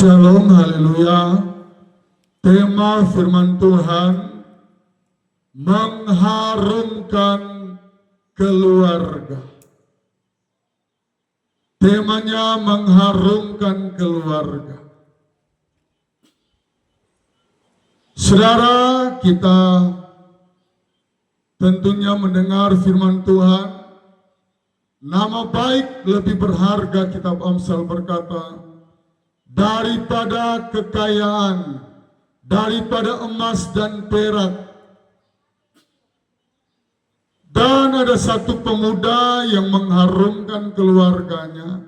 Shalom, haleluya. Tema firman Tuhan mengharumkan keluarga. Temanya mengharumkan keluarga. Saudara, kita tentunya mendengar firman Tuhan. Nama baik lebih berharga, kitab Amsal berkata, daripada kekayaan, daripada emas dan perak. Dan ada satu pemuda yang mengharumkan keluarganya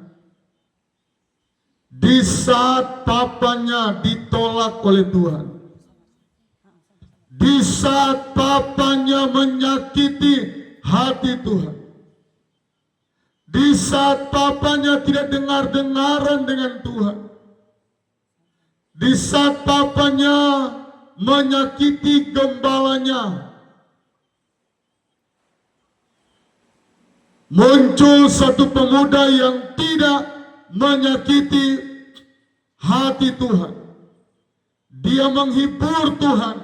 di saat papanya ditolak oleh Tuhan, di saat papanya menyakiti hati Tuhan, di saat papanya tidak dengar-dengaran dengan Tuhan, di saat papanya menyakiti gembalanya, muncul satu pemuda yang tidak menyakiti hati Tuhan. Dia menghibur Tuhan.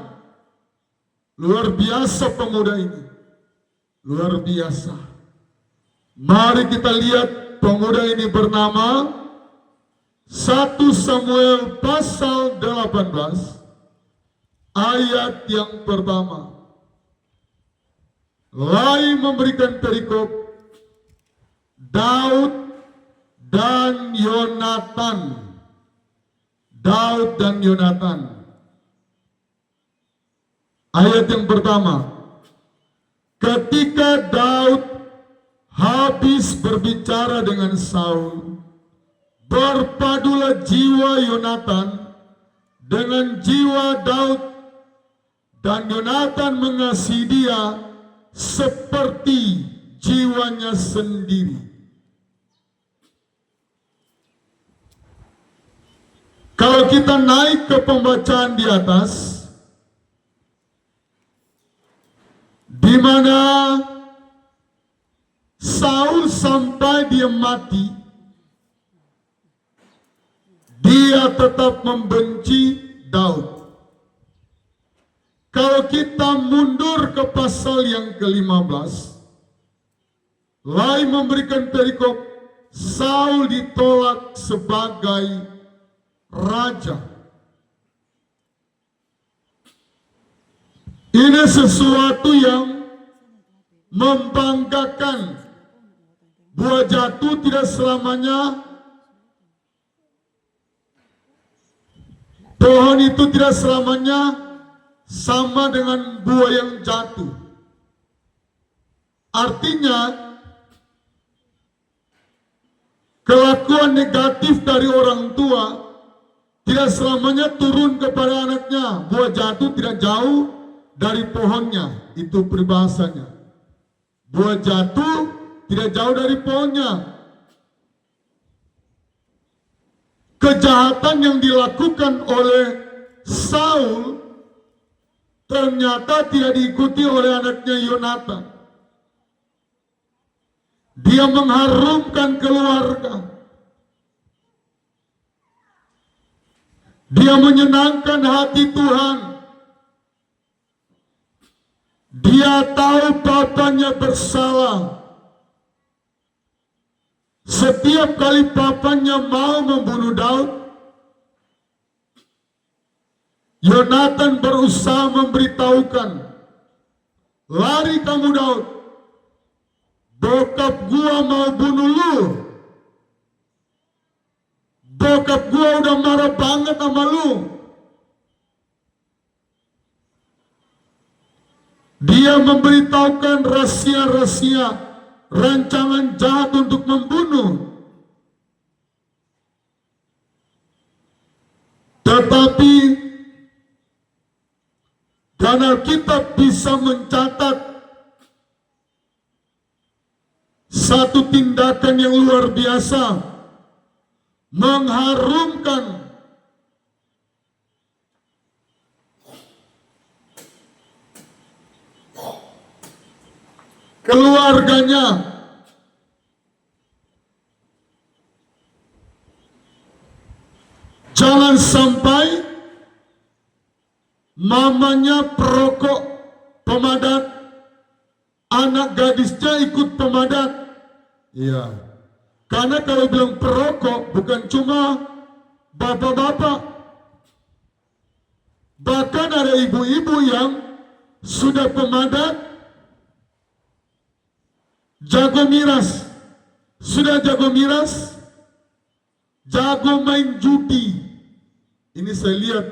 Luar biasa pemuda ini. Luar biasa. Mari kita lihat pemuda ini bernama 1 Samuel pasal 18 ayat yang pertama. Lai memberikan perikop Daud dan Yonatan. Daud dan Yonatan. Ayat yang pertama. Ketika Daud habis berbicara dengan Saul, berpadulah jiwa Yonatan dengan jiwa Daud, dan Yonatan mengasihi dia seperti jiwanya sendiri. Kalau kita naik ke pembacaan di atas, di mana Saul sampai dia mati, dia tetap membenci Daud. Kalau kita mundur ke pasal yang ke-15, Lai memberikan perikop Saul ditolak sebagai raja. Ini sesuatu yang membanggakan. Buah jatuh tidak selamanya, pohon itu tidak selamanya sama dengan buah yang jatuh. Artinya, kelakuan negatif dari orang tua tidak selamanya turun kepada anaknya. Buah jatuh tidak jauh dari pohonnya. Itu peribahasanya. Buah jatuh tidak jauh dari pohonnya. Kejahatan yang dilakukan oleh Saul ternyata tidak diikuti oleh anaknya Yonatan. Dia mengharumkan keluarga. Dia menyenangkan hati Tuhan. Dia tahu papanya bersalah. Setiap kali papanya mau membunuh Daud, Yonatan berusaha memberitahukan, lari kamu Daud, bokap gua mau bunuh lu. Bokap gua udah marah banget sama lu. Dia memberitahukan rahasia-rahasia rancangan jahat untuk membunuh. Tetapi karena kita bisa mencatat satu tindakan yang luar biasa, mengharumkan keluarganya. Jangan sampai mamanya perokok, pemadat, anak gadisnya ikut pemadat. Iya. Karena kalau bilang perokok bukan cuma bapak-bapak, bahkan ada ibu-ibu yang sudah pemadat, jago miras, sudah jago miras, jago main judi. Ini saya lihat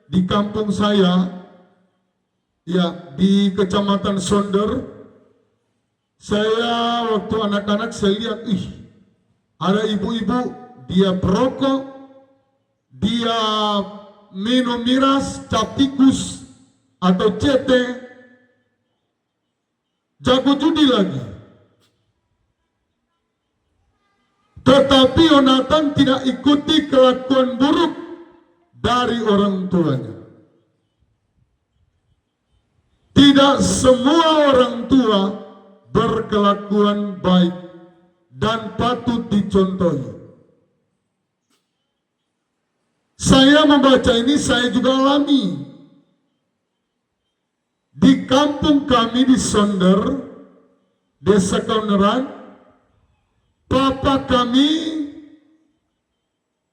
di kampung saya, ya di Kecamatan Sonder. Saya waktu anak-anak saya lihat, ada ibu-ibu dia perokok, dia minum miras, cap tikus atau CT, jago judi lagi. Tetapi Yonatan tidak ikuti kelakuan buruk dari orang tuanya. Tidak semua orang tua berkelakuan baik dan patut dicontohi. Saya membaca ini, saya juga alami. Di kampung kami di Sonder, Desa Kauneran, papa kami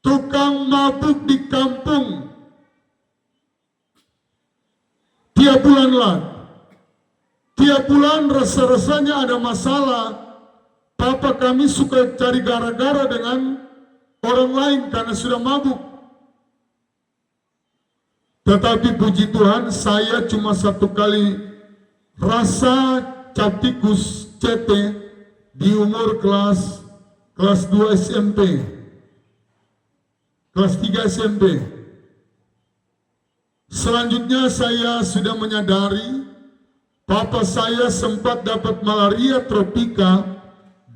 tukang mabuk di kampung. Tiap bulan lah. Tiap bulan rasa-rasanya ada masalah. Papa kami suka cari gara-gara dengan orang lain karena sudah mabuk. Tetapi puji Tuhan, saya cuma satu kali rasa cap tikus CT di umur kelas 2 SMP, kelas 3 SMP. Selanjutnya saya sudah menyadari papa saya sempat dapat malaria tropika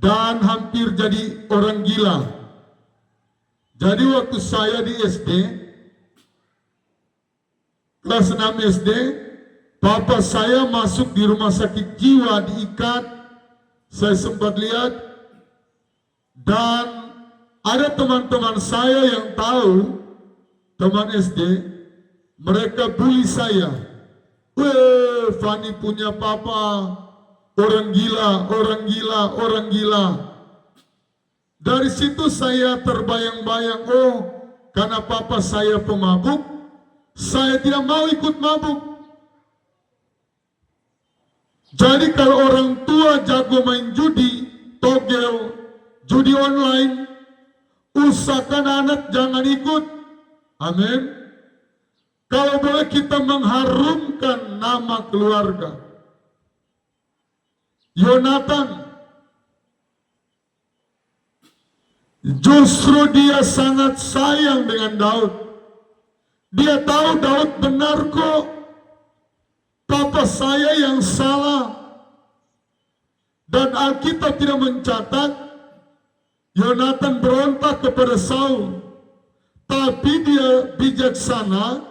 dan hampir jadi orang gila. Jadi waktu saya di SD, kelas 6 SD, papa saya masuk di rumah sakit jiwa, diikat. Saya sempat lihat, dan ada teman-teman saya yang tahu, teman SD, mereka bully saya. Weh, Fani punya papa orang gila, orang gila, orang gila. Dari situ saya terbayang-bayang, oh, karena papa saya pemabuk, saya tidak mau ikut mabuk. Jadi kalau orang tua jago main judi, togel, judi online, usahakan anak jangan ikut. Amin. Kalau boleh kita mengharumkan nama keluarga. Yonatan, justru dia sangat sayang dengan Daud. Dia tahu Daud benar kok. Papa saya yang salah. Dan Alkitab tidak mencatat Yonatan berontak kepada Saul. Tapi dia bijaksana.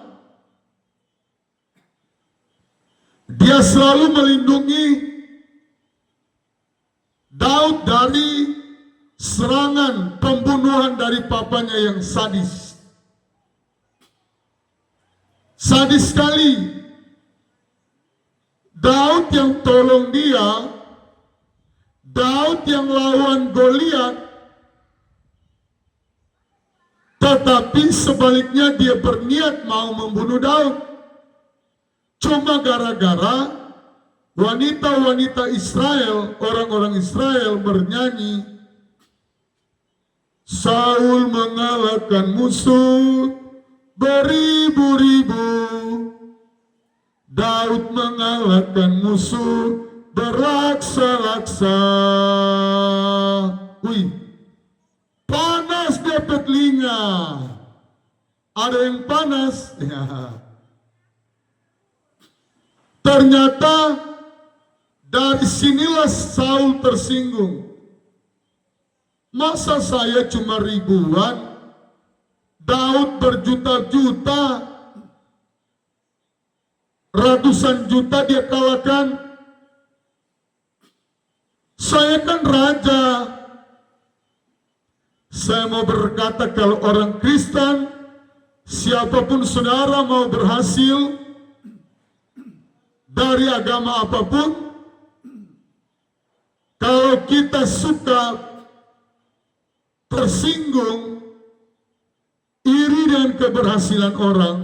Dia selalu melindungi Daud dari serangan pembunuhan dari papanya yang sadis. Sadis sekali. Daud yang tolong dia, Daud yang lawan Goliat, tetapi sebaliknya dia berniat mau membunuh Daud. Cuma gara-gara wanita-wanita Israel, orang-orang Israel bernyanyi, Saul mengalahkan musuh beribu-ribu, Daud mengalahkan musuh berlaksa-laksa. Wih, panas dia telinga. Ada yang panas. Ya. Ternyata dari sinilah Saul tersinggung. Masa saya cuma ribuan, Daud berjuta-juta, ratusan juta dia kalahkan. Saya kan raja. Saya mau berkata kalau orang Kristen siapapun saudara mau berhasil dari agama apapun, kalau kita suka tersinggung iri dengan keberhasilan orang,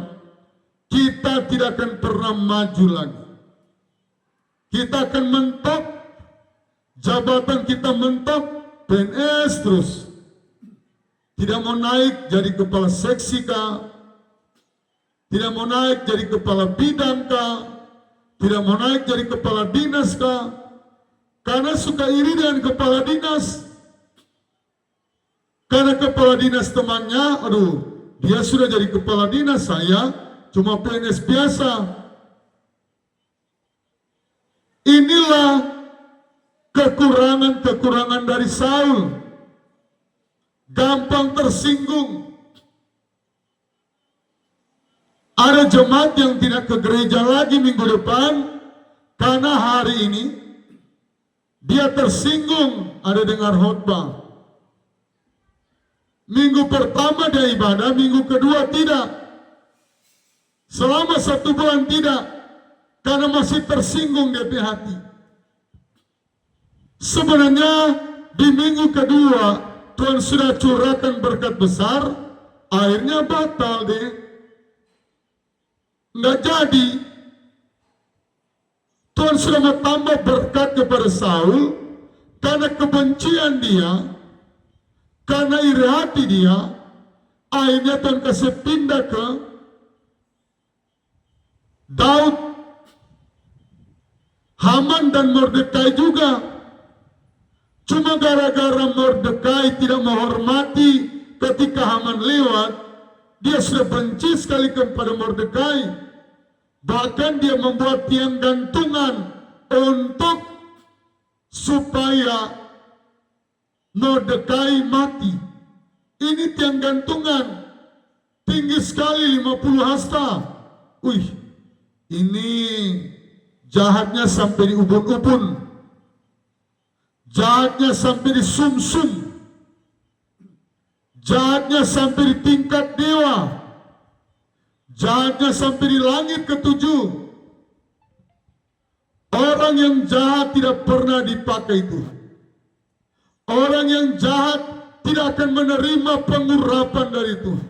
kita tidak akan pernah maju lagi. Kita akan mentok, jabatan kita mentok, PNS terus. Tidak mau naik jadi kepala seksi kah, tidak mau naik jadi kepala bidang kah, tidak mau naik jadi kepala dinas kah, karena suka iri dengan kepala dinas. Karena kepala dinas temannya, aduh, dia sudah jadi kepala dinas, saya cuma PNS biasa. Inilah kekurangan-kekurangan dari Saul. Gampang tersinggung. Ada jemaat yang tidak ke gereja lagi minggu depan karena hari ini dia tersinggung ada dengar khotbah. Minggu pertama dia ibadah, minggu kedua tidak. Selama 1 bulan tidak, karena masih tersinggung di hati. Sebenarnya di minggu kedua Tuhan sudah curahkan berkat besar, akhirnya batal deh. Nggak jadi. Tuhan sudah mau tambah berkat kepada Saul, karena kebencian dia, karena iri hati dia, akhirnya Tuhan kasih pindah ke Daud, Haman dan Mordekai juga. Cuma gara-gara Mordekai tidak menghormati ketika Haman lewat, dia sudah benci sekali kepada Mordekai. Bahkan dia membuat tiang gantungan untuk supaya Mordekai mati. Ini tiang gantungan tinggi sekali 50 hasta. Wih, ini jahatnya sampai di ubun-ubun, jahatnya sampai di sum-sum, jahatnya sampai di tingkat dewa, jahatnya sampai di langit ke-7. Orang yang jahat tidak pernah dipakai itu. Orang yang jahat tidak akan menerima pengurapan dari Tuhan.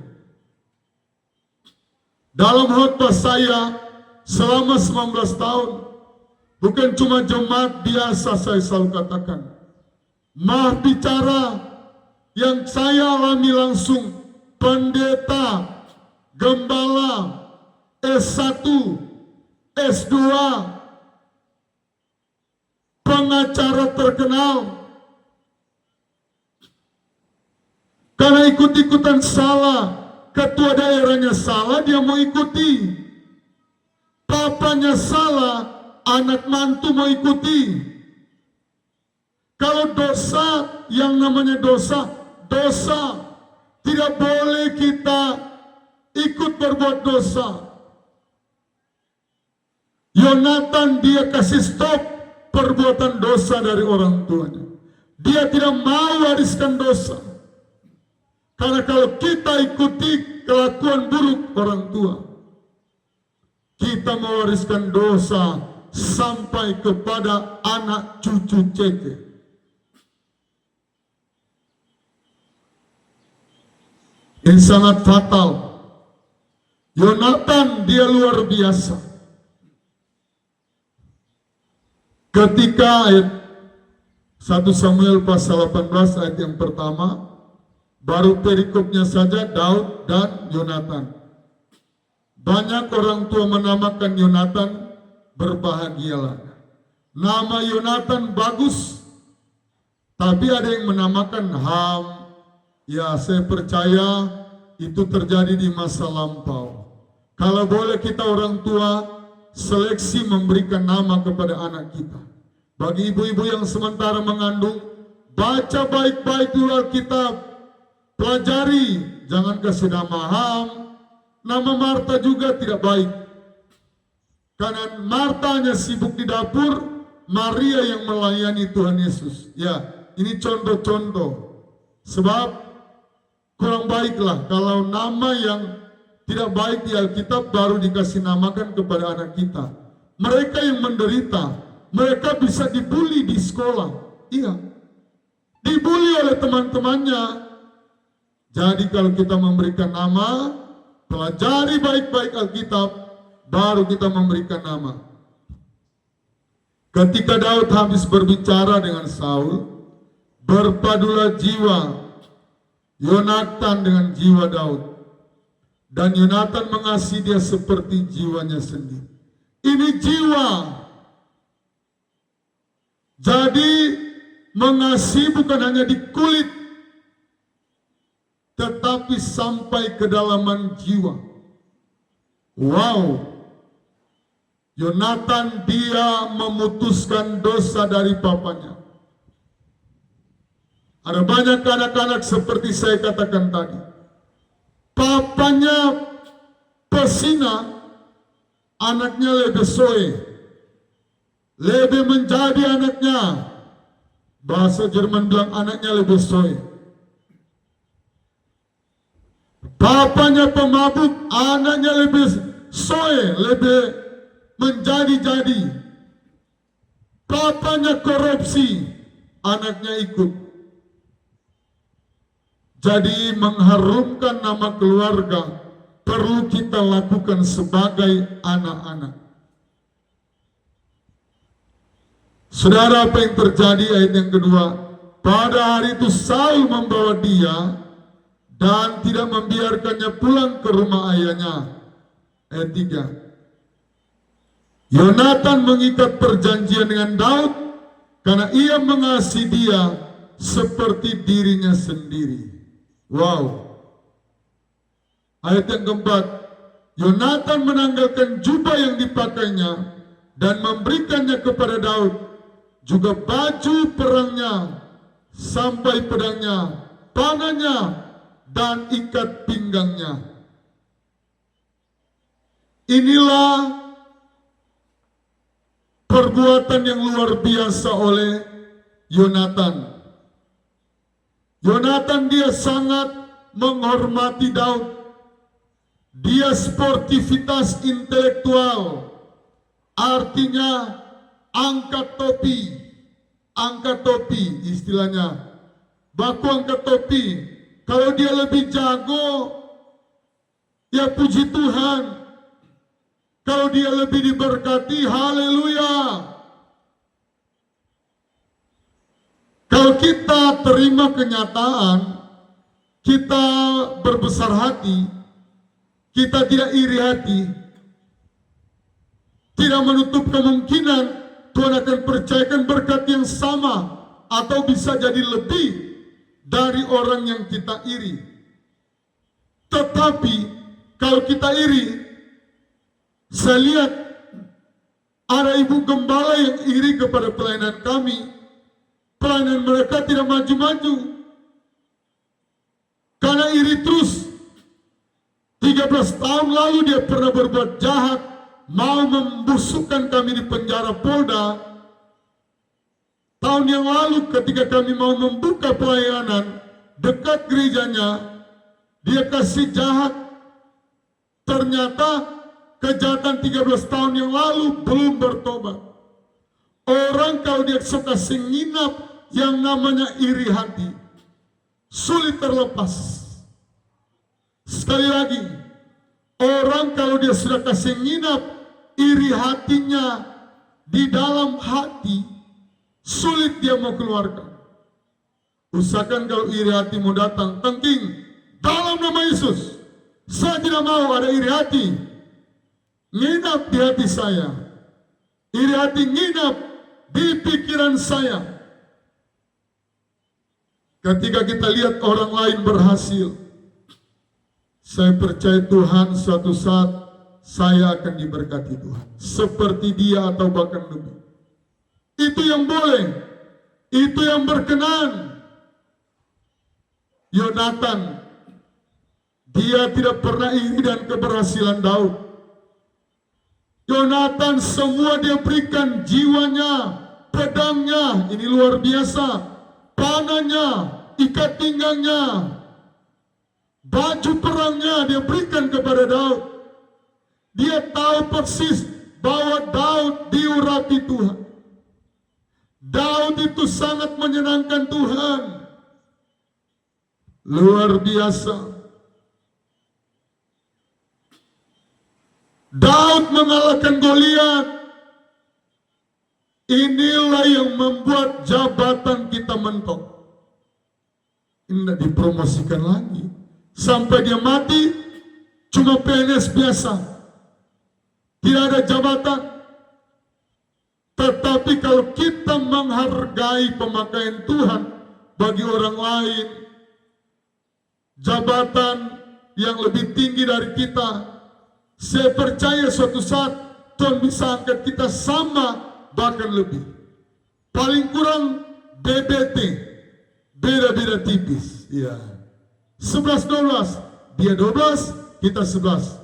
Dalam khotbah saya selama 19 tahun, bukan cuma jemaat biasa saya selalu katakan, mah bicara yang saya alami langsung, pendeta, gembala, S1, S2, pengacara terkenal, karena ikut-ikutan salah, ketua daerahnya salah, dia mau ikuti. Papanya salah, anak mantu mau ikuti. Kalau dosa, yang namanya dosa, dosa. Tidak boleh kita ikut berbuat dosa. Yonatan dia kasih stop perbuatan dosa dari orang tuanya. Dia tidak mau wariskan dosa. Karena kalau kita ikuti kelakuan buruk orang tua, kita mewariskan dosa sampai kepada anak cucu cece. Ini sangat fatal. Yonatan dia luar biasa. Ketika ayat 1 Samuel pasal 18 ayat yang pertama, baru perikopnya saja Daud dan Yonatan. Banyak orang tua menamakan Yonatan berbahagialah. Nama Yonatan bagus, tapi ada yang menamakan Ham. Ya, saya percaya itu terjadi di masa lampau. Kalau boleh kita orang tua seleksi memberikan nama kepada anak kita. Bagi ibu-ibu yang sementara mengandung, baca baik-baik dulu Alkitab, pelajari, jangan kasih nama Ham. Nama Marta juga tidak baik, karena Marta hanya sibuk di dapur, Maria yang melayani Tuhan Yesus. Ya, ini contoh-contoh. Sebab kurang baiklah kalau nama yang tidak baik di Alkitab baru dikasih namakan kepada anak kita. Mereka yang menderita, mereka bisa dibully di sekolah. Iya, dibully oleh teman-temannya. Jadi kalau kita memberikan nama, pelajari baik-baik Alkitab, baru kita memberikan nama. Ketika Daud habis berbicara dengan Saul, berpadulah jiwa Yonatan dengan jiwa Daud. Dan Yonatan mengasihi dia seperti jiwanya sendiri. Ini jiwa. Jadi mengasihi bukan hanya di kulit, tetapi sampai kedalaman jiwa. Wow. Yonatan dia memutuskan dosa dari papanya. Ada banyak anak-anak seperti saya katakan tadi. Papanya pesina, anaknya lebih soe, lebih menjadi anaknya. Bahasa Jerman bilang anaknya lebih soe. Papanya pemabuk, anaknya lebih soe, lebih menjadi-jadi. Papanya korupsi, anaknya ikut. Jadi mengharumkan nama keluarga perlu kita lakukan sebagai anak-anak. Saudara, apa yang terjadi ayat yang kedua? Pada hari itu Saul membawa dia dan tidak membiarkannya pulang ke rumah ayahnya. Ayat 3. Yonatan mengikat perjanjian dengan Daud karena ia mengasihi dia seperti dirinya sendiri. Wow. Ayat yang keempat, Yonatan menanggalkan jubah yang dipakainya dan memberikannya kepada Daud, juga baju perangnya, sampai pedangnya, panahnya, dan ikat pinggangnya. Inilah perbuatan yang luar biasa oleh Yonatan. Yonatan dia sangat menghormati Daud. Dia sportivitas intelektual. Artinya angkat topi. Angkat topi istilahnya. Baku angkat topi. Kalau dia lebih jago, ya puji Tuhan. Kalau dia lebih diberkati, haleluya. Kalau kita terima kenyataan, kita berbesar hati, kita tidak iri hati, tidak menutup kemungkinan Tuhan akan percayakan berkat yang sama atau bisa jadi lebih dari orang yang kita iri. Tetapi kalau kita iri, saya lihat ada ibu gembala yang iri kepada pelayanan kami. Pelayanan mereka tidak maju-maju karena iri terus. 13 tahun lalu dia pernah berbuat jahat, mau membusukkan kami di penjara Polda. Tahun yang lalu ketika kami mau membuka pelayanan dekat gerejanya, dia kasih jahat. Ternyata kejahatan 13 tahun yang lalu belum bertobat. Orang kalau dia suka nginap yang namanya iri hati, sulit terlepas. Sekali lagi, orang kalau dia sudah kasih nginap iri hatinya di dalam hati, sulit dia mau keluarkan. Usahakan kalau iri hatimu datang, tengking dalam nama Yesus. Saya tidak mau ada iri hati nginap di hati saya. Iri hati nginap di pikiran saya. Ketika kita lihat orang lain berhasil, saya percaya Tuhan suatu saat saya akan diberkati Tuhan. Seperti dia atau bahkan lebih. Itu yang boleh. Itu yang berkenan. Yonatan, dia tidak pernah iri dan keberhasilan Daud. Yonatan semua dia berikan, jiwanya, pedangnya, ini luar biasa. Panahnya, ikat pinggangnya. Baju perangnya dia berikan kepada Daud. Dia tahu persis bahwa Daud diurapi Tuhan. Daud itu sangat menyenangkan Tuhan. Luar biasa. Daud mengalahkan Goliat. Inilah yang membuat jabatan kita mentok. Tidak dipromosikan lagi. Sampai dia mati, cuma PNS biasa. Tidak ada jabatan. Tetapi kalau kita menghargai pemakaian Tuhan bagi orang lain, jabatan yang lebih tinggi dari kita, saya percaya suatu saat Tuhan bisa angkat kita sama, bahkan lebih. Paling kurang BBT, beda-beda tipis. Ya. 11-12, dia 12, kita 11.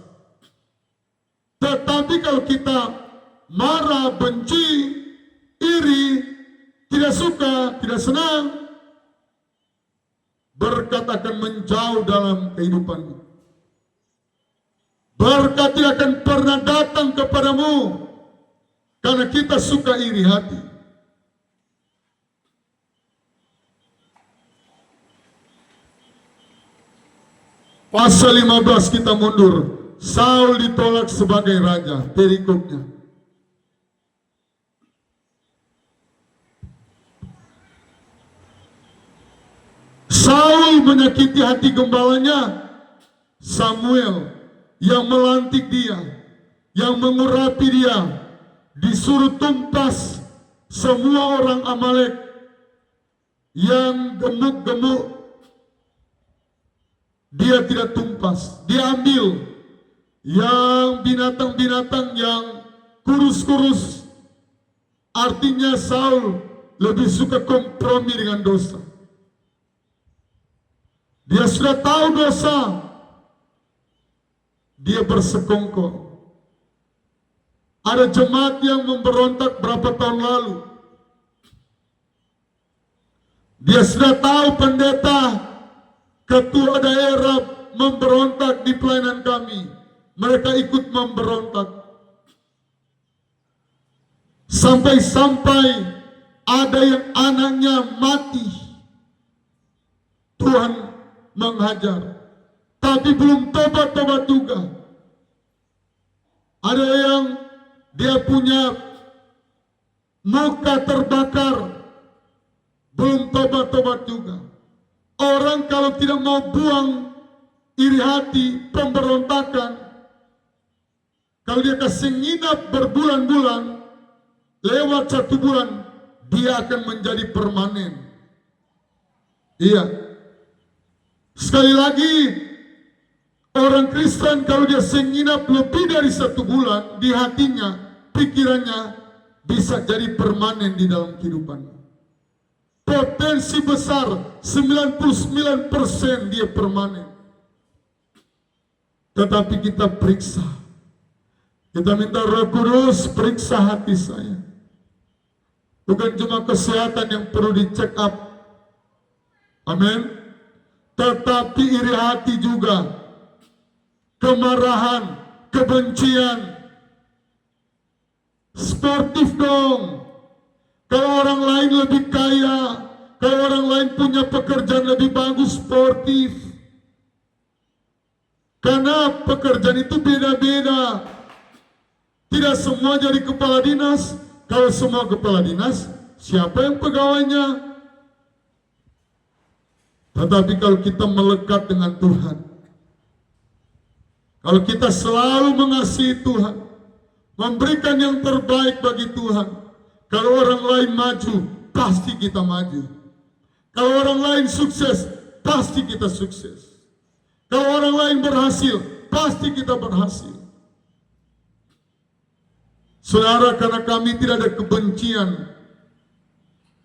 Tetapi kalau kita marah, benci, iri, tidak suka, tidak senang, berkat akan menjauh dalam kehidupanmu. Berkat tidak akan pernah datang kepadamu karena kita suka iri hati. Pasal 15 kita mundur. Saul ditolak sebagai raja, perikopnya. Saul menyakiti hati gembalanya Samuel yang melantik dia, yang mengurapi dia, disuruh tumpas semua orang Amalek yang gemuk-gemuk. Dia tidak tumpas, dia ambil yang binatang-binatang yang kurus-kurus. Artinya Saul lebih suka kompromi dengan dosa. Dia sudah tahu dosa, dia bersekongkol. Ada jemaat yang memberontak berapa tahun lalu. Dia sudah tahu pendeta, ketua daerah memberontak di pelayanan kami. Mereka ikut memberontak. Sampai-sampai ada yang anaknya mati. Tuhan menghajar. Tapi belum tobat-tobat juga. Ada yang dia punya muka terbakar. Belum tobat-tobat juga. Orang kalau tidak mau buang iri hati, pemberontakan, kalau dia kasih nginap berbulan-bulan, lewat 1 bulan, dia akan menjadi permanen. Iya. Sekali lagi, orang Kristen kalau dia senginap lebih dari 1 bulan, di hatinya, pikirannya, bisa jadi permanen di dalam kehidupannya. Potensi besar, 99% dia permanen. Tetapi kita periksa. Kita minta Roh Kudus periksa hati saya. Bukan cuma kesehatan yang perlu dicek up. Amin. Tetapi iri hati juga. Kemarahan, kebencian. Sportif dong. Kalau orang lain lebih kaya, kalau orang lain punya pekerjaan lebih bagus, sportif. Karena pekerjaan itu beda-beda. Tidak semua jadi kepala dinas. Kalau semua kepala dinas, siapa yang pegawainya? Tetapi kalau kita melekat dengan Tuhan, kalau kita selalu mengasihi Tuhan, memberikan yang terbaik bagi Tuhan, kalau orang lain maju, pasti kita maju. Kalau orang lain sukses, pasti kita sukses. Kalau orang lain berhasil, pasti kita berhasil. Saudara, karena kami tidak ada kebencian,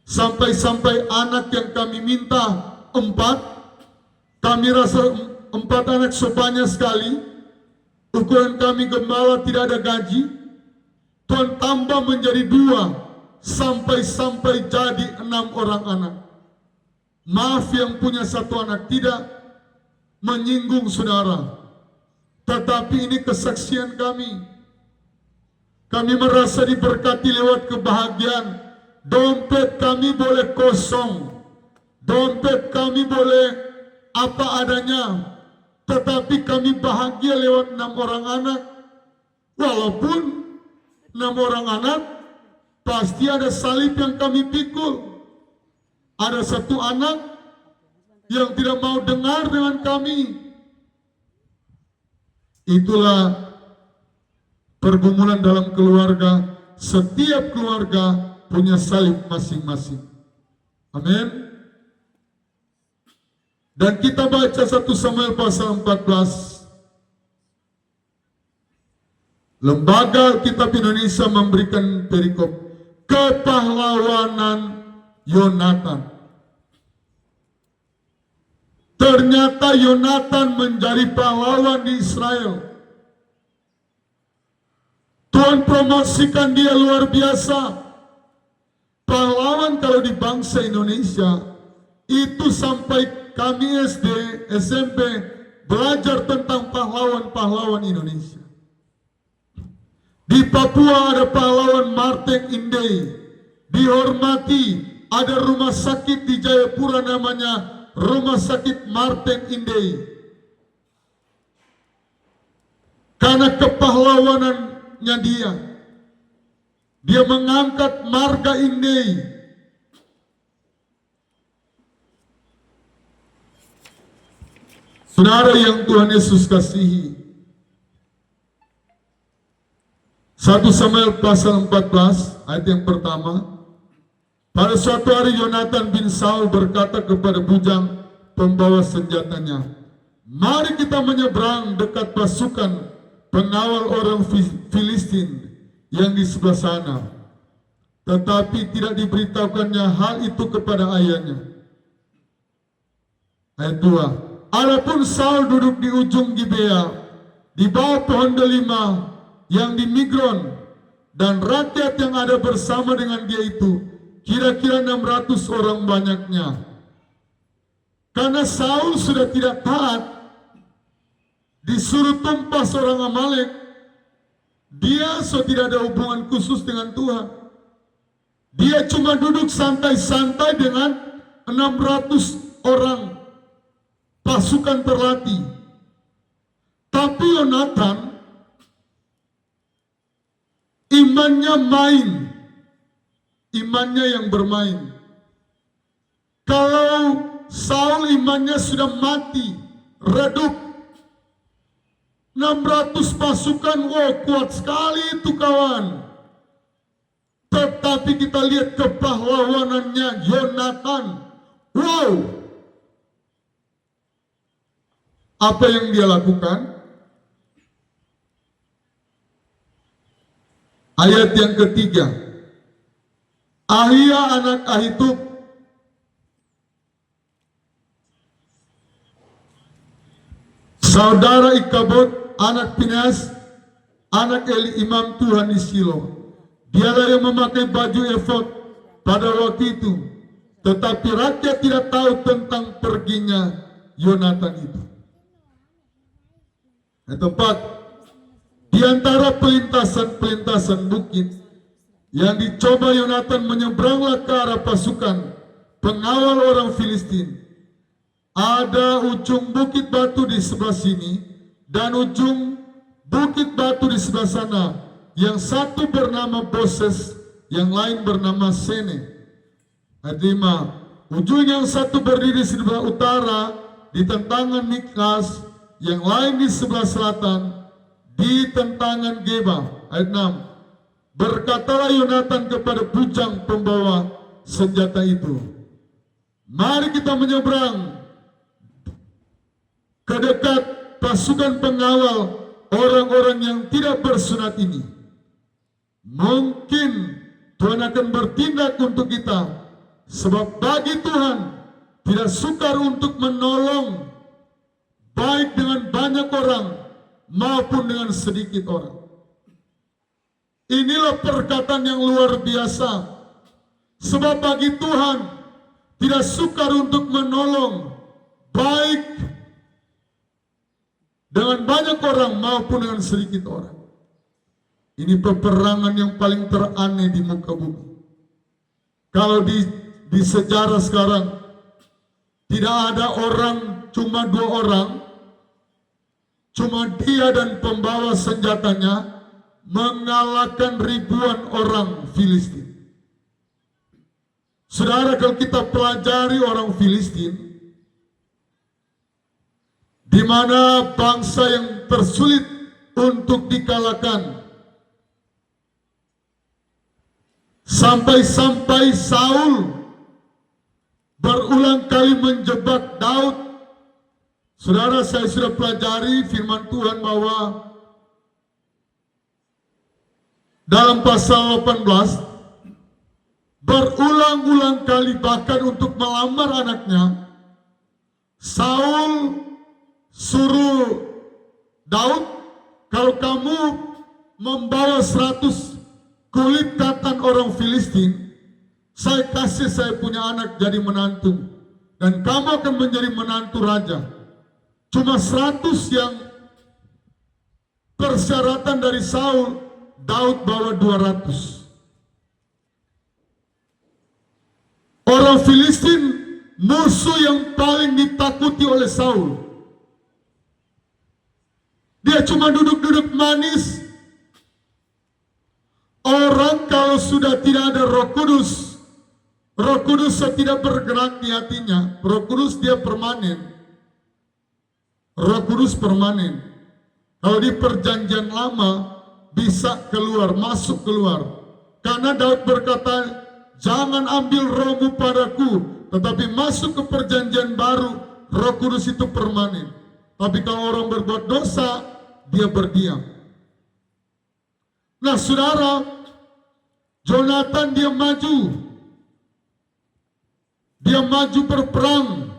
sampai-sampai anak yang kami minta 4, kami rasa 4 anak sebanyak sekali. Ukuran kami gembala tidak ada gaji, Tuhan tambah menjadi 2, sampai jadi 6 orang anak. Maaf yang punya 1 anak tidak, menyinggung saudara. Tetapi ini kesaksian kami. Kami merasa diberkati lewat kebahagiaan. Dompet kami boleh kosong. Dompet kami boleh apa adanya. Tetapi kami bahagia lewat 6 orang anak. Walaupun 6 orang anak, pasti ada salib yang kami pikul. Ada satu anak yang tidak mau dengar dengan kami. Itulah pergumulan dalam keluarga. Setiap keluarga punya salib masing-masing. Amin. Dan kita baca 1 Samuel pasal 14. Lembaga Alkitab Indonesia memberikan perikop kepahlawanan Yonatan. Ternyata Yonatan menjadi pahlawan di Israel. Tuhan promosikan dia luar biasa. Pahlawan kalau di bangsa Indonesia, itu sampai kami SD, SMP, belajar tentang pahlawan-pahlawan Indonesia. Di Papua ada pahlawan Martin Indei, dihormati. Ada rumah sakit di Jayapura namanya Rumah Sakit Martin Indei. Karena kepahlawanannya dia mengangkat marga Indei. Saudara yang Tuhan Yesus kasihi, 1 Samuel pasal 14 ayat yang pertama. Pada suatu hari Yonatan bin Saul berkata kepada bujang pembawa senjatanya, "Mari kita menyeberang dekat pasukan pengawal orang Filistin yang di sebelah sana." Tetapi tidak diberitahukannya hal itu kepada ayahnya. Ayat 2. Adapun Saul duduk di ujung Gibea, di bawah pohon delima yang di Migron, dan rakyat yang ada bersama dengan dia itu kira-kira 600 orang banyaknya. Karena Saul sudah tidak taat, disuruh tumpas orang Amalek, dia tidak ada hubungan khusus dengan Tuhan. Dia cuma duduk santai-santai dengan 600 orang pasukan terlatih. Tapi Yonatan imannya main, imannya yang bermain. Kalau Saul imannya sudah mati, redup, 600 pasukan, wow, kuat sekali itu kawan. Tetapi kita lihat kepahlawanannya Yonatan. Wow. Apa yang dia lakukan? Ayat yang ketiga. Ahia anak Ahitub saudara Ikabod anak Pinehas anak Eli imam Tuhan di Shilo. Dialah yang memakai baju efod pada waktu itu. Tetapi rakyat tidak tahu tentang perginya Yonatan itu. Tempat di antara pelintasan-pelintasan bukit yang dicoba Yonatan menyeberanglah ke arah pasukan pengawal orang Filistin. Ada ujung bukit batu di sebelah sini dan ujung bukit batu di sebelah sana. Yang satu bernama Boses, yang lain bernama Sene. Ayat 5. Ujung yang satu berdiri di sebelah utara di tentangan Miklas, yang lain di sebelah selatan di tentangan Geba. Ayat 6. Berkatalah Yonatan kepada bujang pembawa senjata itu, "Mari kita menyeberang ke dekat pasukan pengawal orang-orang yang tidak bersunat ini. Mungkin Tuhan akan bertindak untuk kita, sebab bagi Tuhan tidak sukar untuk menolong, baik dengan banyak orang maupun dengan sedikit orang." Inilah perkataan yang luar biasa. Sebab bagi Tuhan tidak sukar untuk menolong, baik dengan banyak orang maupun dengan sedikit orang. Ini peperangan yang paling teraneh di muka bumi. Kalau di sejarah sekarang tidak ada orang, cuma 2 orang, cuma dia dan pembawa senjatanya mengalahkan ribuan orang Filistin. Saudara, kalau kita pelajari orang Filistin, di mana bangsa yang tersulit untuk dikalahkan, sampai-sampai Saul berulang kali menjebak Daud. Saudara, saya sudah pelajari firman Tuhan bahwa dalam pasal 18 berulang-ulang kali, bahkan untuk melamar anaknya, Saul suruh Daud, kalau kamu membawa 100 kulit katan orang Filistin, saya kasih saya punya anak jadi menantu, dan kamu akan menjadi menantu raja. Cuma 100 yang persyaratan dari Saul, Daud bawa 200. Orang Filistin musuh yang paling ditakuti oleh Saul. Dia cuma duduk-duduk manis. Orang kalau sudah tidak ada Roh Kudus tidak bergerak di hatinya. Roh Kudus dia permanen. Roh Kudus permanen. Kalau di perjanjian lama bisa keluar, masuk keluar. Karena Daud berkata, jangan ambil rohmu padaku, tetapi masuk ke perjanjian baru, Roh Kudus itu permanen. Tapi kalau orang berbuat dosa, dia berdiam. Nah saudara, Jonathan dia maju berperang.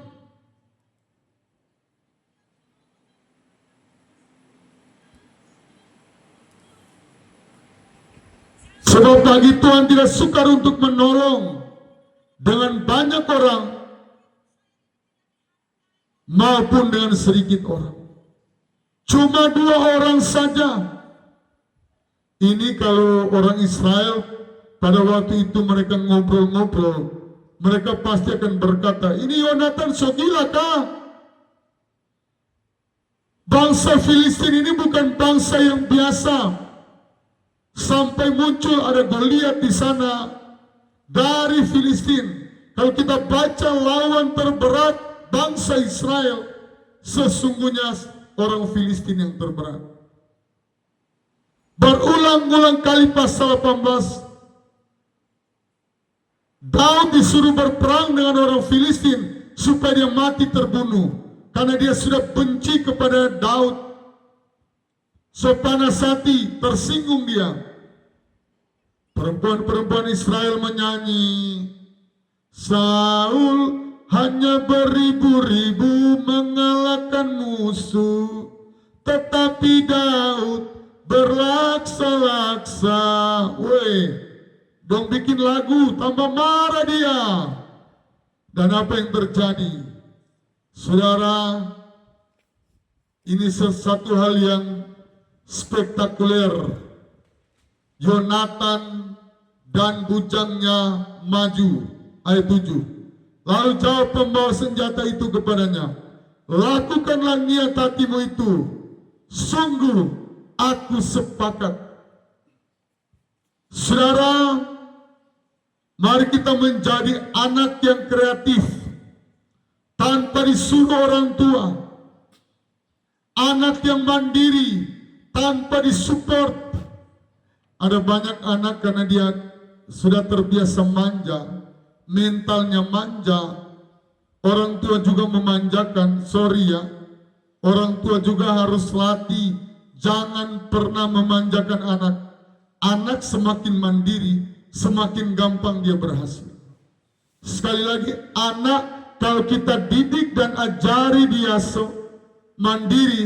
Sebab bagi Tuhan tidak sukar untuk menolong dengan banyak orang maupun dengan sedikit orang. Cuma 2 orang saja. Ini kalau orang Israel pada waktu itu mereka ngobrol-ngobrol, mereka pasti akan berkata, ini Yonatan so gila kah? Bangsa Filistin ini bukan bangsa yang biasa. Sampai muncul ada Goliat di sana dari Filistin. Kalau kita baca lawan terberat bangsa Israel, sesungguhnya orang Filistin yang terberat. Berulang-ulang kali pasal 18, Daud disuruh berperang dengan orang Filistin supaya dia mati terbunuh, karena dia sudah benci kepada Daud. Sepanas hati, tersinggung dia. Perempuan-perempuan Israel menyanyi, Saul hanya beribu-ribu mengalahkan musuh, tetapi Daud berlaksa-laksa. Weh, dong bikin lagu, tambah marah dia. Dan apa yang terjadi? Saudara, ini sesuatu hal yang spektakuler. Yonatan dan bujangnya maju. Ayat 7. Lalu jawab pembawa senjata itu kepadanya, lakukanlah niat hatimu itu, sungguh aku sepakat. Saudara, mari kita menjadi anak yang kreatif tanpa disuruh orang tua, anak yang mandiri tanpa disupport. Ada banyak anak karena dia sudah terbiasa manja, mentalnya manja, orang tua juga memanjakan. Sorry ya, orang tua juga harus latih, jangan pernah memanjakan anak. Anak semakin mandiri, semakin gampang dia berhasil. Sekali lagi, anak kalau kita didik dan ajari dia mandiri,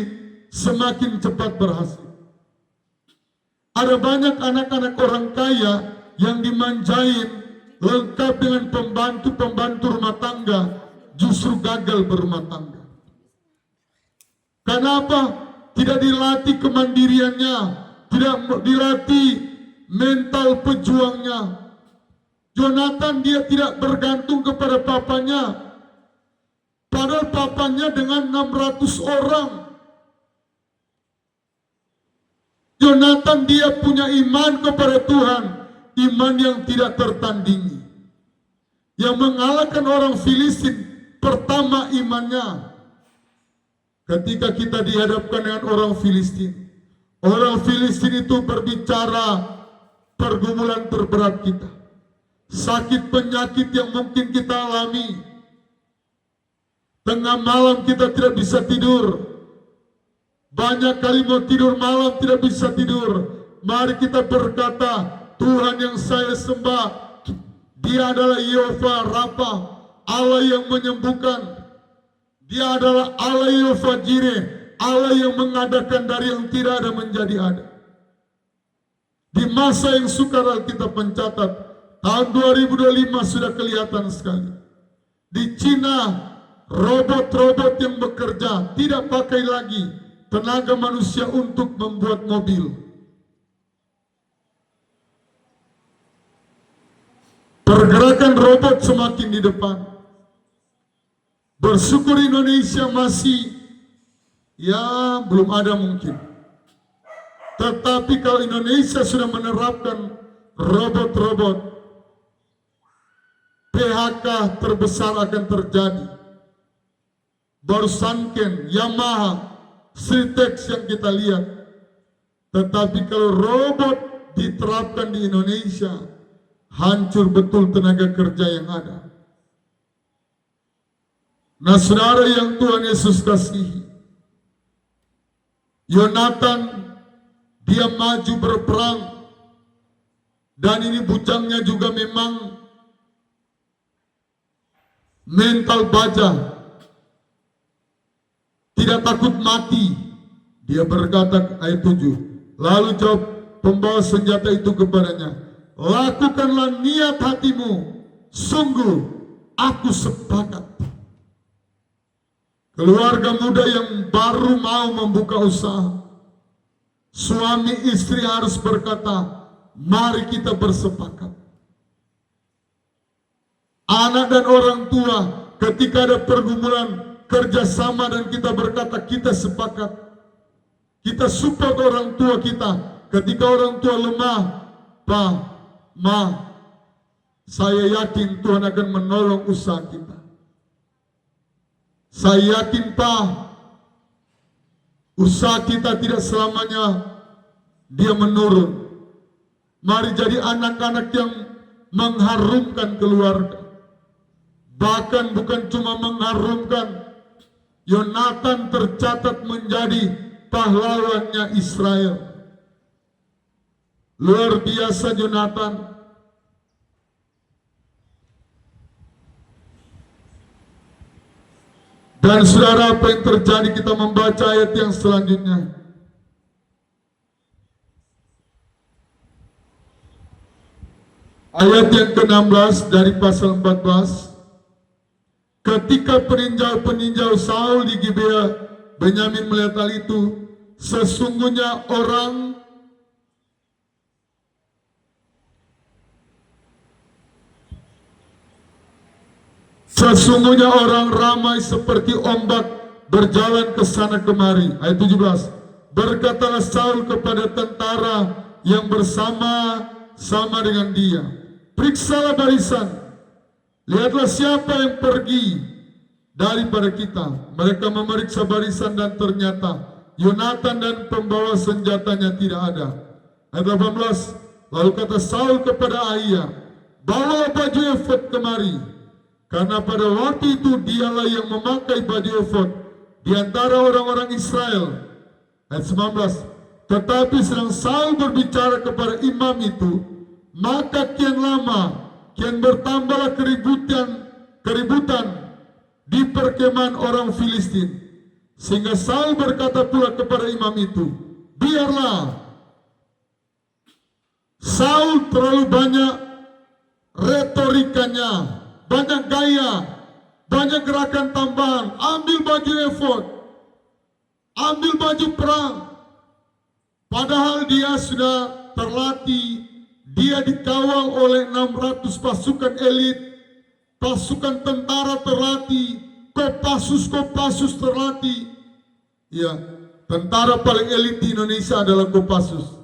semakin cepat berhasil. Ada banyak anak-anak orang kaya yang dimanjain, lengkap dengan pembantu-pembantu rumah tangga, justru gagal berumah tangga. Kenapa? tidak dilatih kemandiriannya, tidak dilatih mental pejuangnya. Jonathan dia tidak bergantung kepada papanya, padahal papanya dengan 600 orang. Jonathan dia punya iman kepada Tuhan, iman yang tidak tertandingi, yang mengalahkan orang Filistin. Pertama imannya. Ketika kita dihadapkan dengan orang Filistin itu berbicara pergumulan terberat kita, sakit penyakit yang mungkin kita alami. Tengah malam kita tidak bisa tidur, banyak kali mau tidur malam tidak bisa tidur. Mari kita berkata, Tuhan yang saya sembah, Dia adalah Yehova Rafa, Allah yang menyembuhkan. Dia adalah Allah Yehova Jireh, Allah yang mengadakan dari yang tidak ada menjadi ada. Di masa yang sukar Alkitab mencatat, tahun 2025 sudah kelihatan sekali. Di Cina, robot-robot yang bekerja tidak pakai lagi tenaga manusia untuk membuat mobil. Pergerakan robot semakin di depan. Bersyukur Indonesia masih, ya belum ada mungkin. Tetapi kalau Indonesia sudah menerapkan robot-robot, PHK terbesar akan terjadi. Baru Sanken, Yamaha, Sritex yang kita lihat. Tetapi kalau robot diterapkan di Indonesia, hancur betul tenaga kerja yang ada. Nah saudara yang Tuhan Yesus kasihi, Yonatan dia maju berperang, dan ini bujangnya juga memang mental baja, tidak takut mati. Dia berkata ayat 7, lalu jawab pembawa senjata itu kepadanya, lakukanlah niat hatimu, sungguh aku sepakat. Keluarga muda yang baru mau membuka usaha, suami istri harus berkata, mari kita bersepakat. Anak dan orang tua ketika ada pergumulan kerjasama dan kita berkata kita sepakat. Kita support orang tua kita. Ketika orang tua lemah, Pa, Ma, saya yakin Tuhan akan menolong usaha kita. Saya yakin Pak, usaha kita tidak selamanya dia menurun. Mari jadi anak-anak yang mengharumkan keluarga. Bahkan bukan cuma mengharumkan, Yonatan tercatat menjadi pahlawannya Israel. Luar biasa Yonatan. Dan saudara, apa yang terjadi? Kita membaca ayat yang selanjutnya. Ayat yang ke-16 dari pasal 14. Ketika peninjau-peninjau Saul di Gibea Benyamin melihat hal itu, sesungguhnya orang ramai seperti ombak berjalan ke sana kemari. Ayat 17. Berkatalah Saul kepada tentara yang bersama-sama dengan dia, periksalah barisan, lihatlah siapa yang pergi daripada kita. Mereka memeriksa barisan dan ternyata Yonatan dan pembawa senjatanya tidak ada. Ayat 18. Lalu kata Saul kepada Ahia, bawa baju efod kemari. Karena pada waktu itu dialah yang memakai baju efod di antara orang-orang Israel. Ayat 19. Tetapi sedang Saul berbicara kepada imam itu, maka kian lama, kian bertambahlah keributan di perkemahan orang Filistin. Sehingga Saul berkata pula kepada imam itu, biarlah, Saul terlalu banyak retorikanya, banyak gaya, banyak gerakan tambahan. Ambil baju efod, ambil baju perang. Padahal dia sudah terlatih, dia dikawal oleh 600 pasukan elit, pasukan tentara terlatih, Kopassus terlatih. Ya, tentara paling elit di Indonesia adalah Kopassus.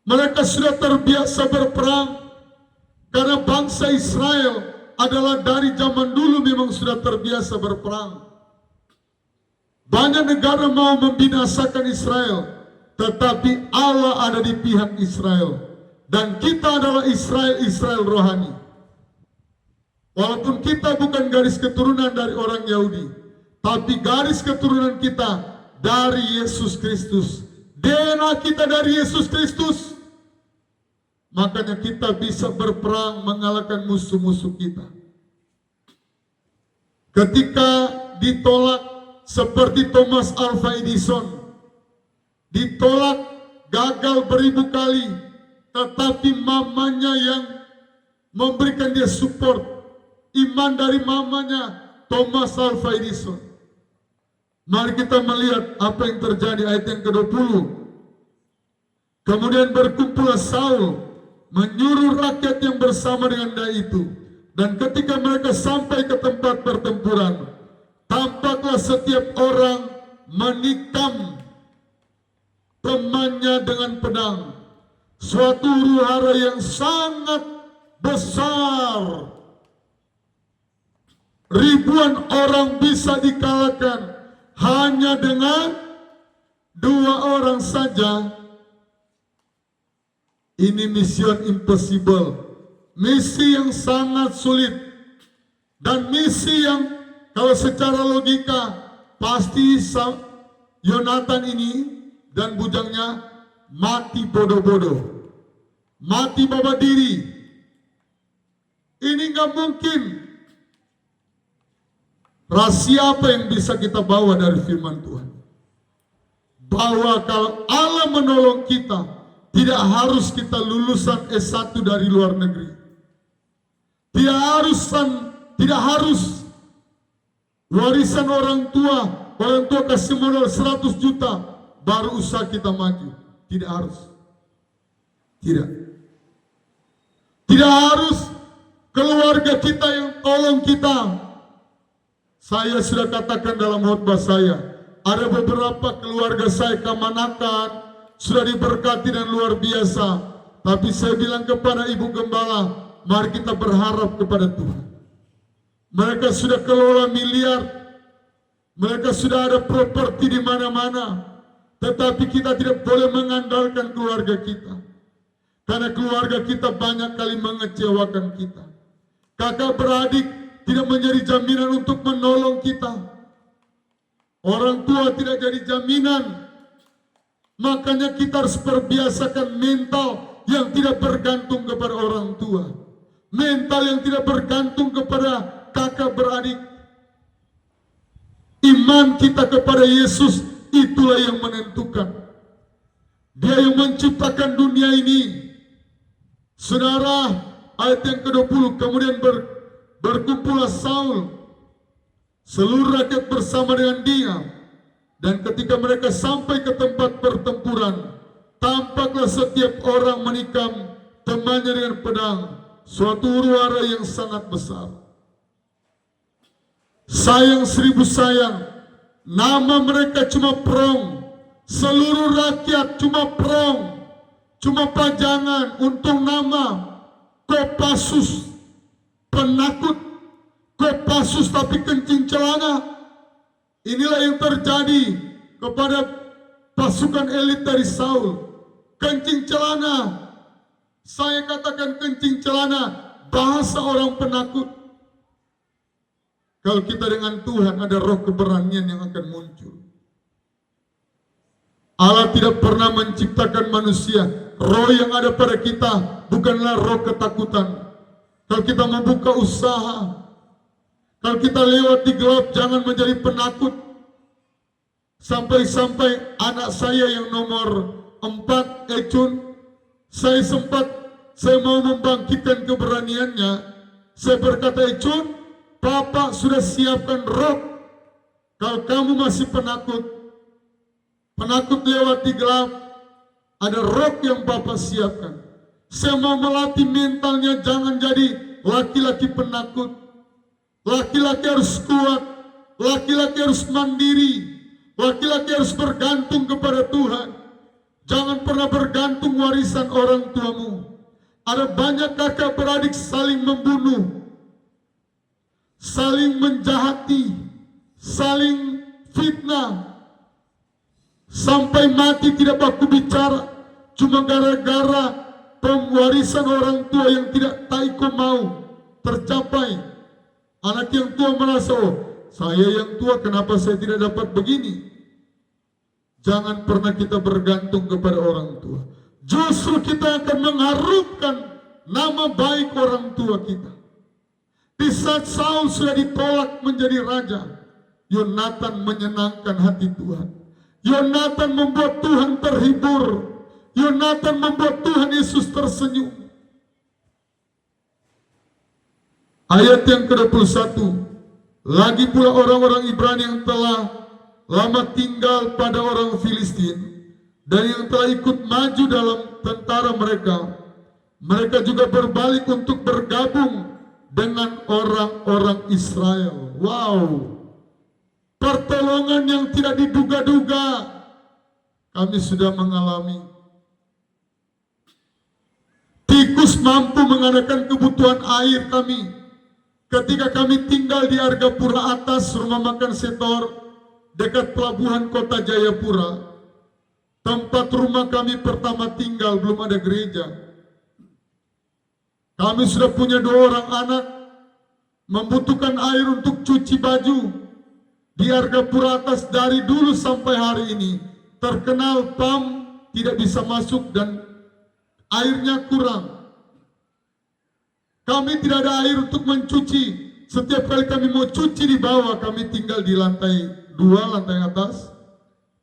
Mereka sudah terbiasa berperang karena bangsa Israel adalah dari zaman dulu memang sudah terbiasa berperang. Banyak negara mau membinasakan Israel, tetapi Allah ada di pihak Israel. Dan kita adalah Israel rohani. Walaupun kita bukan garis keturunan dari orang Yahudi, tapi garis keturunan kita dari Yesus Kristus. DNA kita dari Yesus Kristus. Makanya kita bisa berperang mengalahkan musuh-musuh kita. Ketika ditolak seperti Thomas Alva Edison, ditolak, gagal beribu kali, tetapi mamanya yang memberikan dia support, iman dari mamanya Thomas Alva Edison. Mari kita melihat apa yang terjadi ayat yang ke-20. Kemudian berkumpullah Saul, menyuruh rakyat yang bersama dengan dia itu, dan ketika mereka sampai ke tempat pertempuran, tampaklah setiap orang menikam temannya dengan pedang. Suatu huru-hara yang sangat besar. Ribuan orang bisa dikalahkan hanya dengan 2 orang saja. Ini mission impossible, misi yang sangat sulit, dan misi yang kalau secara logika pasti Yonatan ini dan bujangnya mati bodoh-bodoh, mati bawa diri. Ini nggak mungkin. Rahasia apa yang bisa kita bawa dari firman Tuhan? Bahwa kalau Allah menolong kita, tidak harus kita lulusan S1 dari luar negeri. Tidak harus warisan orang tua kasih modal 100 juta baru usaha kita maju. Tidak harus. Tidak harus keluarga kita yang tolong kita. Saya sudah katakan dalam khotbah saya, ada beberapa keluarga saya Kamanakan sudah diberkati dan luar biasa. Tapi saya bilang kepada Ibu Gembala, mari kita berharap kepada Tuhan. Mereka sudah kelola miliar, mereka sudah ada properti di mana-mana. Tetapi kita tidak boleh mengandalkan keluarga kita, karena keluarga kita banyak kali mengecewakan kita. Kakak beradik tidak menjadi jaminan untuk menolong kita. Orang tua tidak jadi jaminan. Makanya kita harus perbiasakan mental yang tidak bergantung kepada orang tua, mental yang tidak bergantung kepada kakak beradik. Iman kita kepada Yesus, itulah yang menentukan. Dia yang menciptakan dunia ini. Saudara, ayat yang ke-20, kemudian berkumpullah Saul, seluruh rakyat bersama dengan dia, dan ketika mereka sampai ke tempat pertempuran, tampaklah setiap orang menikam temannya dengan pedang. Suatu huru-hara yang sangat besar. Sayang 1000 sayang, nama mereka cuma prong. Seluruh rakyat cuma prong, cuma pajangan, untung nama Kopassus, penakut Kopassus tapi kencing celana. Inilah yang terjadi kepada pasukan elit dari Saul. Kencing celana. Saya katakan kencing celana, bahasa orang penakut. Kalau kita dengan Tuhan, ada roh keberanian yang akan muncul. Allah tidak pernah menciptakan manusia. Roh yang ada pada kita bukanlah roh ketakutan. Kalau kita membuka usaha, kalau kita lewat di gelap, jangan menjadi penakut. Sampai-sampai anak saya yang nomor 4, Ecun, saya mau membangkitkan keberaniannya. Saya berkata, Ecun, Papa sudah siapkan rok. Kalau kamu masih penakut, penakut lewat di gelap, ada rok yang Bapak siapkan. Saya mau melatih mentalnya, jangan jadi laki-laki penakut. Laki-laki harus kuat, laki-laki harus mandiri, laki-laki harus bergantung kepada Tuhan. Jangan pernah bergantung warisan orang tuamu. Ada banyak kakak beradik saling membunuh, saling menjahati, saling fitnah, sampai mati tidak baku bicara, cuma gara-gara pewarisan orang tua yang tidak taiko mau tercapai. Anak yang tua merasa, oh saya yang tua kenapa saya tidak dapat begini. Jangan pernah kita bergantung kepada orang tua. Justru kita akan mengharumkan nama baik orang tua kita. Di saat Saul sudah ditolak menjadi raja, Yonatan menyenangkan hati Tuhan. Yonatan membuat Tuhan terhibur. Yonatan membuat Tuhan Yesus tersenyum. Ayat yang ke-21. Lagi pula orang-orang Ibrani yang telah lama tinggal pada orang Filistin dan yang telah ikut maju dalam tentara mereka, mereka juga berbalik untuk bergabung dengan orang-orang Israel. Wow, pertolongan yang tidak diduga-duga kami sudah mengalami. Tikus mampu mengadakan kebutuhan air kami ketika kami tinggal di Argapura Atas, rumah makan Setor, dekat pelabuhan kota Jayapura. Tempat rumah kami pertama tinggal, belum ada gereja. Kami sudah punya 2 orang anak, membutuhkan air untuk cuci baju. Di Argapura Atas dari dulu sampai hari ini, terkenal PAM tidak bisa masuk dan airnya kurang. Kami tidak ada air untuk mencuci. Setiap kali kami mau cuci di bawah, kami tinggal di lantai 2, lantai atas.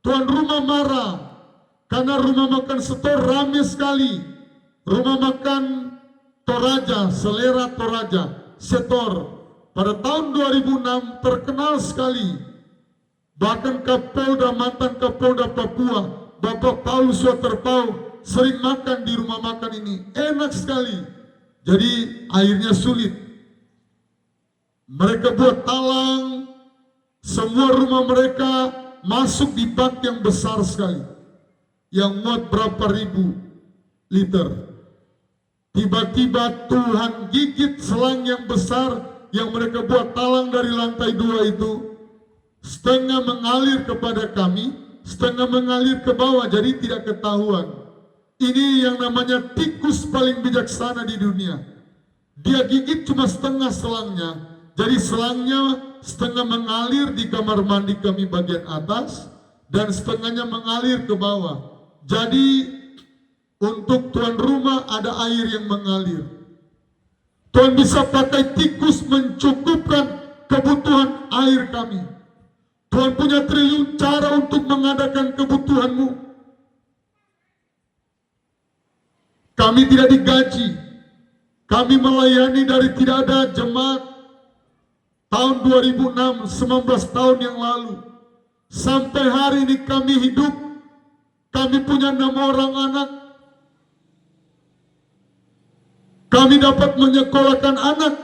Tuan rumah marah, karena rumah makan Setor ramai sekali. Rumah makan Toraja, Selera Toraja, Setor, pada tahun 2006 terkenal sekali. Bahkan Kapolda, mantan Kapolda Papua, Bapak Paulus Waterpau, sering makan di rumah makan ini. Enak sekali. Jadi airnya sulit. Mereka buat talang, semua rumah mereka masuk di bak yang besar sekali, yang muat berapa ribu liter. Tiba-tiba Tuhan gigit selang yang besar yang mereka buat talang dari lantai 2 itu. Setengah mengalir kepada kami, setengah mengalir ke bawah, jadi tidak ketahuan. Ini yang namanya tikus paling bijaksana di dunia. Dia gigit cuma setengah selangnya. Jadi selangnya setengah mengalir di kamar mandi kami bagian atas, dan setengahnya mengalir ke bawah. Jadi untuk tuan rumah ada air yang mengalir. Tuhan bisa pakai tikus mencukupkan kebutuhan air kami. Tuhan punya triliun cara untuk mengadakan kebutuhanmu. Kami tidak digaji. Kami melayani dari tidak ada jemaat. Tahun 2006, 19 tahun yang lalu. Sampai hari ini kami hidup. Kami punya 6 orang anak. Kami dapat menyekolahkan anak,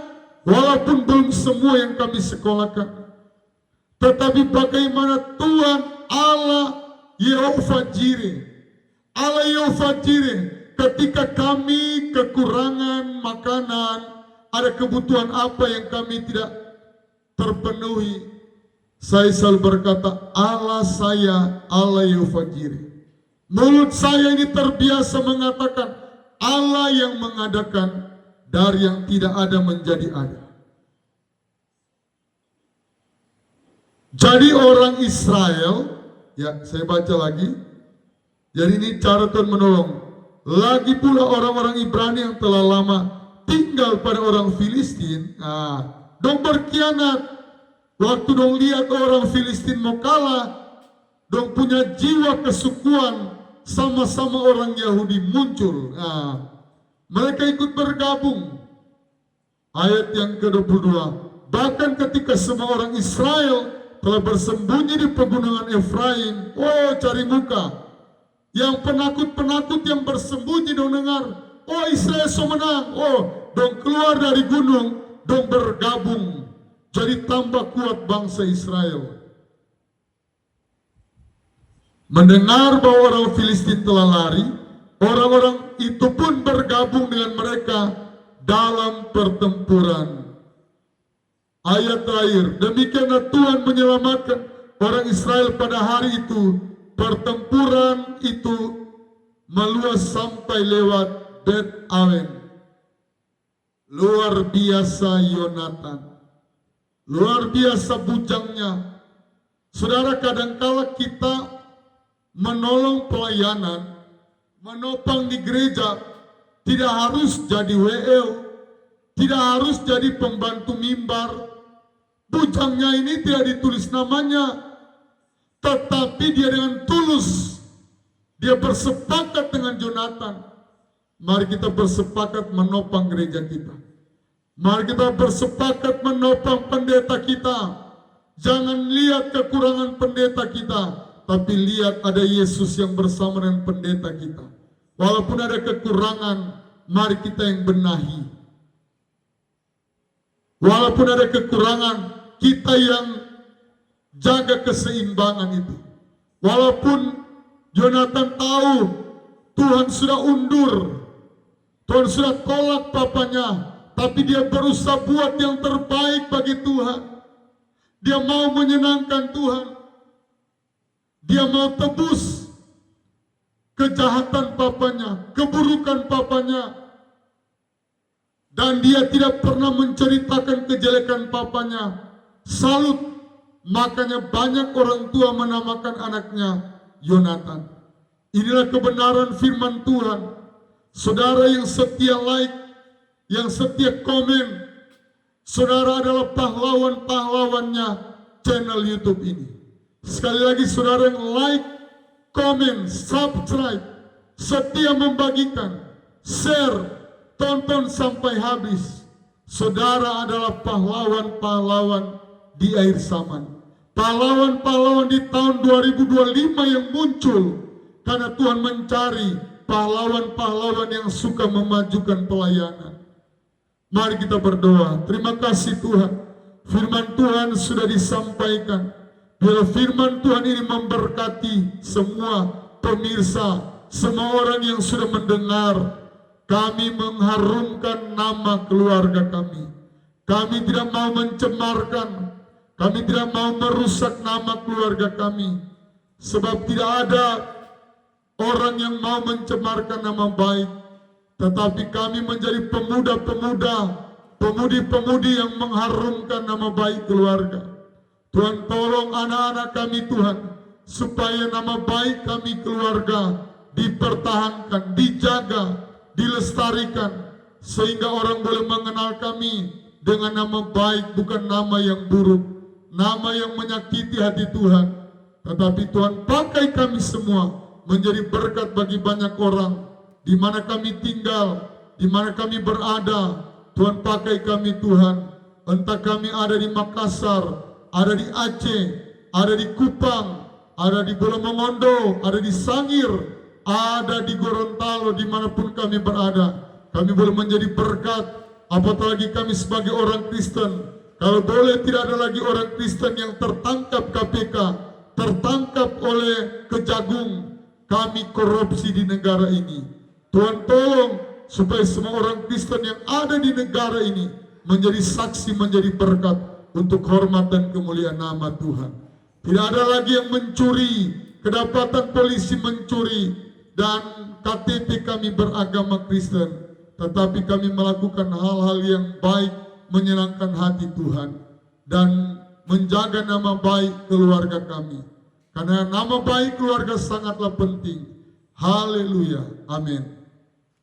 walaupun belum semua yang kami sekolahkan. Tetapi bagaimana Tuhan Allah Yehova Jireh, Allah Yehova Jireh, ketika kami kekurangan makanan, ada kebutuhan apa yang kami tidak terpenuhi, saya selalu berkata, Allah saya, Allah Yehova Jireh. Mulut saya ini terbiasa mengatakan, Allah yang mengadakan dari yang tidak ada menjadi ada. Jadi orang Israel, ya saya baca lagi. Jadi ini cara Tuhan menolong. Lagi pula orang-orang Ibrani yang telah lama tinggal pada orang Filistin, dong berkhianat. Waktu dong lihat orang Filistin mau kalah, dong punya jiwa kesukuan, sama-sama orang Yahudi muncul. Mereka ikut bergabung. Ayat yang ke-22. Bahkan ketika semua orang Israel telah bersembunyi di pegunungan Efraim. Oh, cari muka. Yang penakut-penakut yang bersembunyi dong dengar. Oh, Israel so menang. Oh, dong keluar dari gunung, dong bergabung. Jadi tambah kuat bangsa Israel. Mendengar bahwa orang Filistin telah lari, orang-orang itu pun bergabung dengan mereka dalam pertempuran. Ayat terakhir, demikianlah Tuhan menyelamatkan orang Israel pada hari itu. Pertempuran itu meluas sampai lewat Bet Awen. Luar biasa Yonatan, luar biasa bujangnya. Saudara, kadangkala kita menolong pelayanan, menopang di gereja, tidak harus jadi WL, tidak harus jadi pembantu mimbar. Bujangnya ini tidak ditulis namanya, tetapi dia dengan tulus, dia bersepakat dengan Yonatan. Mari kita bersepakat menopang gereja kita. Mari kita bersepakat menopang pendeta kita. Jangan lihat kekurangan pendeta kita, tapi lihat ada Yesus yang bersama dengan pendeta kita. Walaupun ada kekurangan, mari kita yang benahi. Walaupun ada kekurangan, kita yang jaga keseimbangan itu. Walaupun Yonatan tahu Tuhan sudah undur, Tuhan sudah tolak papanya, tapi dia berusaha buat yang terbaik bagi Tuhan. Dia mau menyenangkan Tuhan. Dia mau tebus kejahatan papanya, keburukan papanya. Dan dia tidak pernah menceritakan kejelekan papanya. Salut, makanya banyak orang tua menamakan anaknya Yonatan. Inilah kebenaran firman Tuhan. Saudara yang setia like, yang setia komen, saudara adalah pahlawan-pahlawannya channel YouTube ini. Sekali lagi, saudara yang like, komen, subscribe, setia membagikan, share, tonton sampai habis. Saudara adalah pahlawan-pahlawan di akhir zaman. Pahlawan-pahlawan di tahun 2025 yang muncul karena Tuhan mencari pahlawan-pahlawan yang suka memajukan pelayanan. Mari kita berdoa. Terima kasih Tuhan, firman Tuhan sudah disampaikan. Biar firman Tuhan ini memberkati semua pemirsa, semua orang yang sudah mendengar. Kami mengharumkan nama keluarga kami. Kami tidak mau mencemarkan, kami tidak mau merusak nama keluarga kami. Sebab tidak ada orang yang mau mencemarkan nama baik. Tetapi kami menjadi pemuda-pemuda, pemudi-pemudi yang mengharumkan nama baik keluarga. Tuhan, tolong anak-anak kami Tuhan, supaya nama baik kami keluarga dipertahankan, dijaga, dilestarikan, sehingga orang boleh mengenal kami dengan nama baik, bukan nama yang buruk, nama yang menyakiti hati Tuhan. Tetapi Tuhan, pakai kami semua menjadi berkat bagi banyak orang, di mana kami tinggal, di mana kami berada. Tuhan, pakai kami Tuhan, entah kami ada di Makassar, ada di Aceh, ada di Kupang, ada di Bolomongondo, ada di Sangir, ada di Gorontalo, dimanapun kami berada. Kami boleh menjadi berkat, apatah lagi kami sebagai orang Kristen. Kalau boleh tidak ada lagi orang Kristen yang tertangkap KPK, tertangkap oleh Kejagung. Kami korupsi di negara ini. Tuhan, tolong supaya semua orang Kristen yang ada di negara ini menjadi saksi, menjadi berkat untuk hormat dan kemuliaan nama Tuhan. Tidak ada lagi yang mencuri, kedapatan polisi mencuri, dan KTP kami beragama Kristen, tetapi kami melakukan hal-hal yang baik, menyenangkan hati Tuhan, dan menjaga nama baik keluarga kami. Karena nama baik keluarga sangatlah penting. Haleluya, amin.